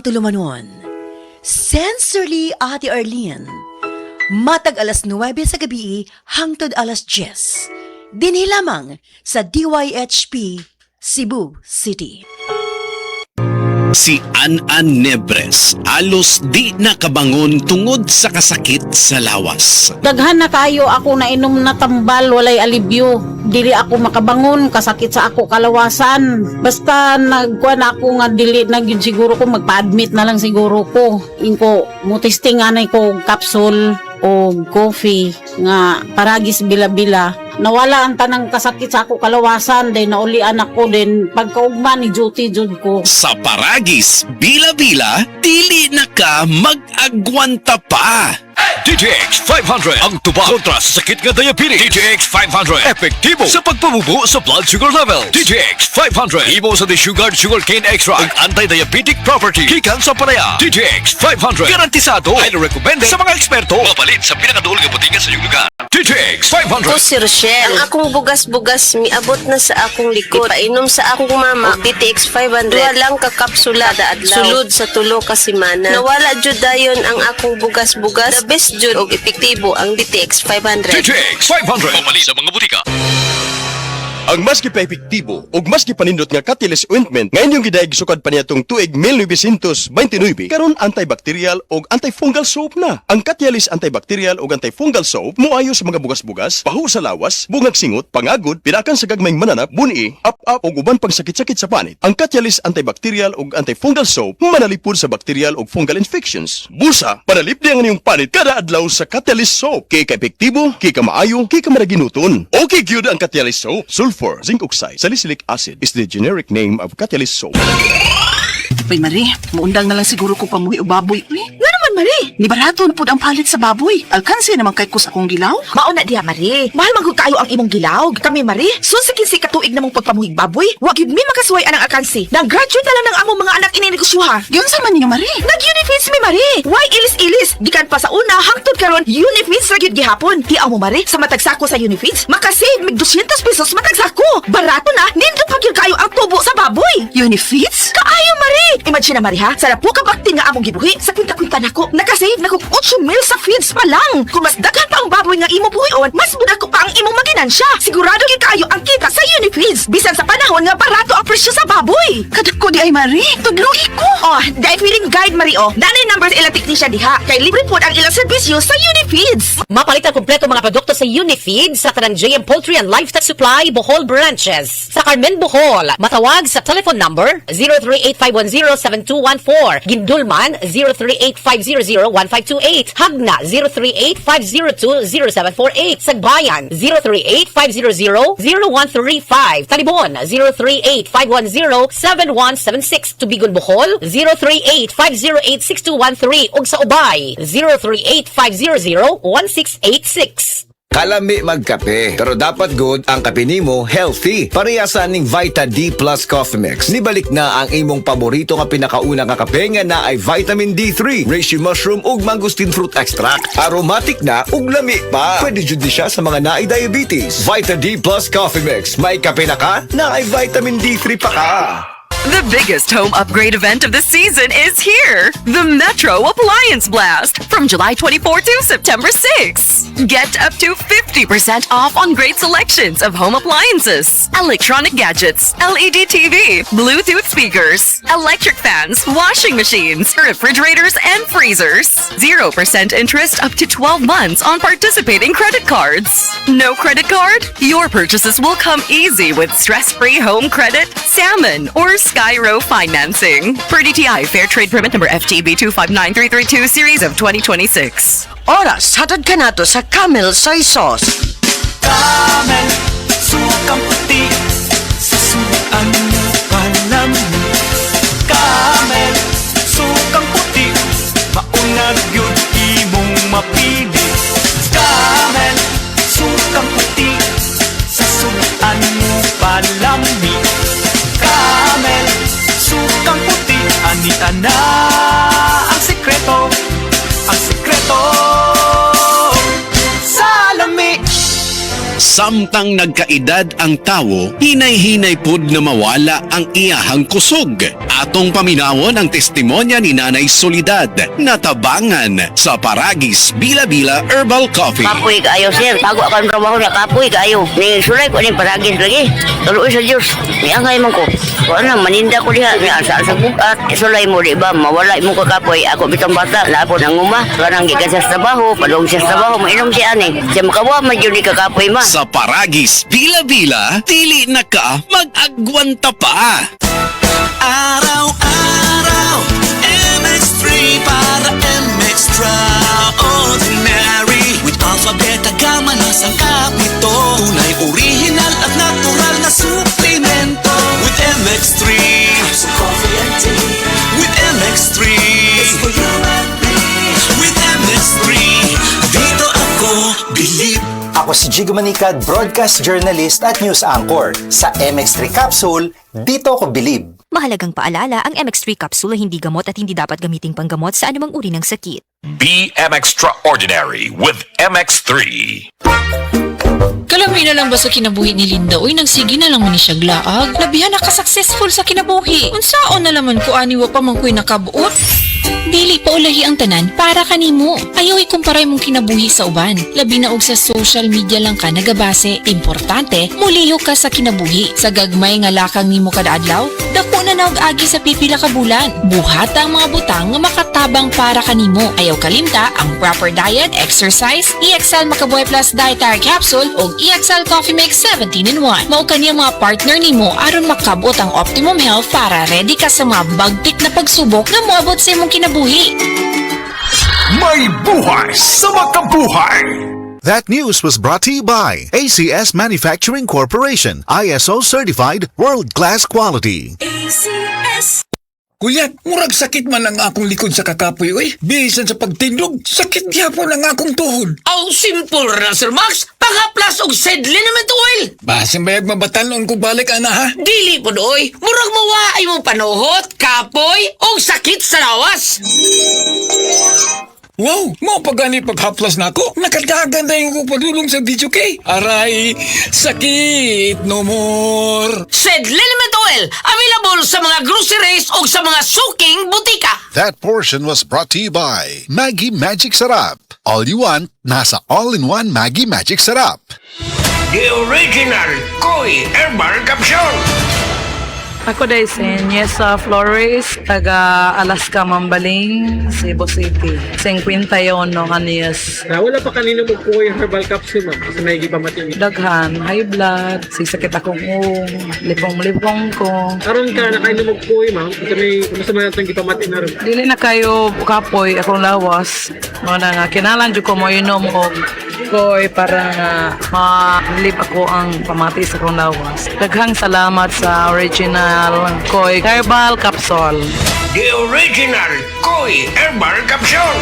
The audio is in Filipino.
pagtulumanon. Sensorily Ate Arlene. Matag alas 9 sa gabi hangtod alas 10. Dinhi lamang sa DYHP Cebu City. Si An-An Nebres alos di nakabangon tungod sa kasakit sa lawas. Daghan na kayo ako na inom na tambal, walay alibyo. Dili ako makabangon, kasakit sa ako kalawasan. Basta nagkuha na ako nga dili na yun siguro ko, magpa-admit na lang siguro ko. Inko, mutisting anay ko capsule o coffee nga paragis bila-bila. Nawala ang tanang kasakit sa ako kalawasan, then naulian ako, then pagkaugma ni duty jud ko. Sa paragis, bila-bila, dili na ka mag-agwanta pa. DTX 500 ang tuba kontra sa sakit nga diabetes. DTX 500 epektibo sa pagpabubo sa blood sugar level. DTX 500 imo sa desugared sugarcane extract ang anti-diabetic property gikan sa palaya. DTX 500 garantisado ay recommended sa mga eksperto. Mapalit sa pinakaduol nga butingan sa iyong lugar. DTX 500. Ako si Rochelle. Ang akong bugas-bugas miabot na sa akong likod. Ipainom sa akong mama DTX 500. Duha lang ka kapsula kada adlaw. Sulod sa tulo ka semana. Nawala jud dayon ang akong bugas-bugas. The best jud og epektibo ang DTX 500. DTX 500 mapalit sa mga butika. Ang mas gipaepektibo ug mas gipanindot nga Catalyst ointment nga inyong gidayeg sukad pa niyatong tuig 1929 karon antibacterial ug antifungal soap na. Ang Catalyst antibacterial ug antifungal soap moayo sa mga bugas-bugas, pahu sa lawas, bungag singot, pangagod, pinakan sa gagmayng mananap, buni, up-up ug uban pang sakit-sakit sa panit. Ang Catalyst antibacterial ug antifungal soap manalipod sa bacterial ug fungal infections. Busa, panalipdi ang inyong panit kada adlaw sa Catalyst soap. Kay ka-epektibo, kay ka maayo, kay ka maraginuton. Okay gyud ang Catalyst soap. Sulfur, zinc oxide, salicylic acid is the generic name of Catalyst soap. Ay, Marie, muundang na lang siguro ko pamuhi o baboy. Nga naman, Marie. Ni barato na po ang palit sa baboy. Alkansi naman kay kus akong gilaw. Mauna diha, Marie. Mahal magod kayo ang imong gilaw. Kami, Marie, sunsikin si katuig namong pagpamuhig baboy. Wag yun mi makasuway anang alkansi. Nag-graduate na lang ng among mga anak ininegosyoha. Yun sa man ninyo, Marie. Nag-unifeeds mi, Marie. Why ilis-ilis? Gikan pa sa una, hangtod karon unifeeds ra gyud gihapon. Tiaw mo, Marie, sa matagsako sa unifeeds, makasave mig 200 pesos matagsako. Barato na, nindot pa gyud kayo ang tubo sa baboy. Unifeeds? Kaayo, Marie! Imagine na, Marie, ha? Sa po ka bakti nga among gibuhi, sa kwinta-kwinta nako, nakasave na kong 8 mil sa feeds pa lang. Kung mas daghan pa ang baboy nga imo buhion, mas budak ko pa ang imong maginansya. Sigurado gyud kayo ang kita sa Unifeeds. Bisan sa panahon nga barato ang presyo sa baboy. Kadako di ay, Marie. Tudluhi ko. Oh, dahil feeling guide, Marie, oh. Nanay numbers ilang technician diha. Kay libre po ang ilang serbisyo sa Unifeeds. Mapalit ang kompleto mga produkto sa Unifeeds sa tanang JM Poultry and Livestock Supply Bohol branches. Sa Carmen, Bohol, matawag sa telephone number 0385107214. Gindulman 0385001528. Hagna 0385020748. Sagbayan 0385000135. Talibon 0385107176. Tubigon, Bohol 0385086213. ug sa Ubay 0385001686. Kalami magkape, pero dapat good ang kape nimo healthy. Parehasan ning Vita D Plus Coffee Mix. Nibalik na ang imong paborito nga pinakauna nga kape nga na ay vitamin D3, reishi mushroom ug mangosteen fruit extract. Aromatic na ug lami pa. Pwede jud ni siya sa mga naay diabetes. Vita D Plus Coffee Mix. May kape na ka, na ay vitamin D3 pa ka. The biggest home upgrade event of the season is here. The Metro Appliance Blast from July 24 to September 6. Get up to 50% off on great selections of home appliances, electronic gadgets, LED TV, Bluetooth speakers, electric fans, washing machines, refrigerators, and freezers. 0% interest up to 12 months on participating credit cards. No credit card? Your purchases will come easy with stress-free home credit, salmon, or Skyro financing. Per DTI Fair Trade Permit number FTB 259332 series of 2026. Oras, hatad ka nato sa Camel Soy Sauce. Camel, sukang puti, susuan mo palami. Camel, sukang puti, maunag yun imong mapili. Camel, sukang puti, susuan mo palami. Camel, sukang puti, anita na ang sekreto, Samtang nagkaedad ang tawo, hinay-hinay pud na mawala ang iyahang kusog. Atong paminawon ang testimonya ni Nanay Solidad na tabangan sa Paragis Bila-Bila Herbal Coffee. Kapoy kayo, sir. Bago ako ang trabaho na kapoy kayo. Ni sulay ko ni Paragis lagi. Tuloy sa Diyos. Ni angay man ko. Kung ano, maninda ko diha. Ni asa sa bukat. Sulay mo, di ba? Mawala mo ka kapoy. Ako bitang bata. Lapo ng uma. Kanang gikan sa trabaho. Padong siya sa trabaho. Mainom siya ani. Siya makawa, magyuni ka kapoy ma. Sa Paragis Bila-Bila, dili na ka mag-agwanta pa. Araw-araw MX3 para MX-Traordinary With Alpha Beta Gamma na sangkap nito Tunay, original at natural na suplemento With MX3 Capsule Coffee and Tea With MX3 It's for you and me With MX3 Dito ako believe. Ako si Jigo Manicad, broadcast journalist at news anchor. Sa MX3 Capsule, dito ko believe. Mahalagang paalala, ang MX3 capsule ay hindi gamot at hindi dapat gamiting panggamot sa anumang uri ng sakit. Be Extraordinary with MX3. Kalami na lang ba sa kinabuhi ni Linda? Uy, nagsige na lang man ni siya glaag. Labihan na ka-successful sa kinabuhi. Unsaon na laman ko aniwa pa man ko'y nakabuot. Dili pa ulahi ang tanan para kanimo. Ayaw ikumparay mong kinabuhi sa uban. Labi na og sa social media lang ka nagabase. Importante, muliho ka sa kinabuhi. Sa gagmay nga lakang nimo kada adlaw, dako na naog agi sa pipila ka bulan. Buhata ang mga butang nga makatabang para kanimo. Ayaw kalimta ang proper diet, exercise, EXL Makabuhay Plus Dietary Capsule o EXL Coffee Mix 17-in-1. Mao kaniya mga partner nimo aron makabot ang optimum health para ready ka sa mga bagtik na pagsubok na moabot sa imong kinabuhi. May buhay sa makabuhay! That news was brought to you by ACS Manufacturing Corporation, ISO certified world-class quality. ACS. Kuya, murag sakit man ang akong likod sa kakapoy, oy. Bisan sa pagtindog, sakit gyapon ang akong tuhod. Aw, simple ra, Sir Max. Pangaplas og sedle naman to, oil. Basin bayag mabatalon ko balik, ana, ha? Dili po, oy. Murag mawaay mong panuhot, kapoy, o sakit sa lawas. Wow, mo pagani paghaplas na ako. Nakadagan na yung padulong sa video kay. Aray, sakit no more. Sedle naman to, oil. Available sa mga groceries o sa mga suking butika. That portion was brought to you by Maggie Magic Sarap. All you want, nasa all-in-one Maggie Magic Sarap. The original Koi Herbal Capsule. Ako dahil Yesa Flores, taga Alaska, Mambaling, Cebu City. 51 kaniyas. Wala pa kanino mo po yung herbal capsule, ma'am. Kasi may ipamatin. Daghan, high blood, sisakit akong lipong-lipong ko. Karon ka, nakainom mo po ma'am. Kasi may masama itong ipamatin na rin. Dili na kayo kapoy, akong lawas. Mga nga, kinalan dyo ko mo inom o koy para nga ma-live ako ang pamati sa akong lawas. Daghang salamat sa original Koi Herbal Capsule. The original Koi Herbal Capsule.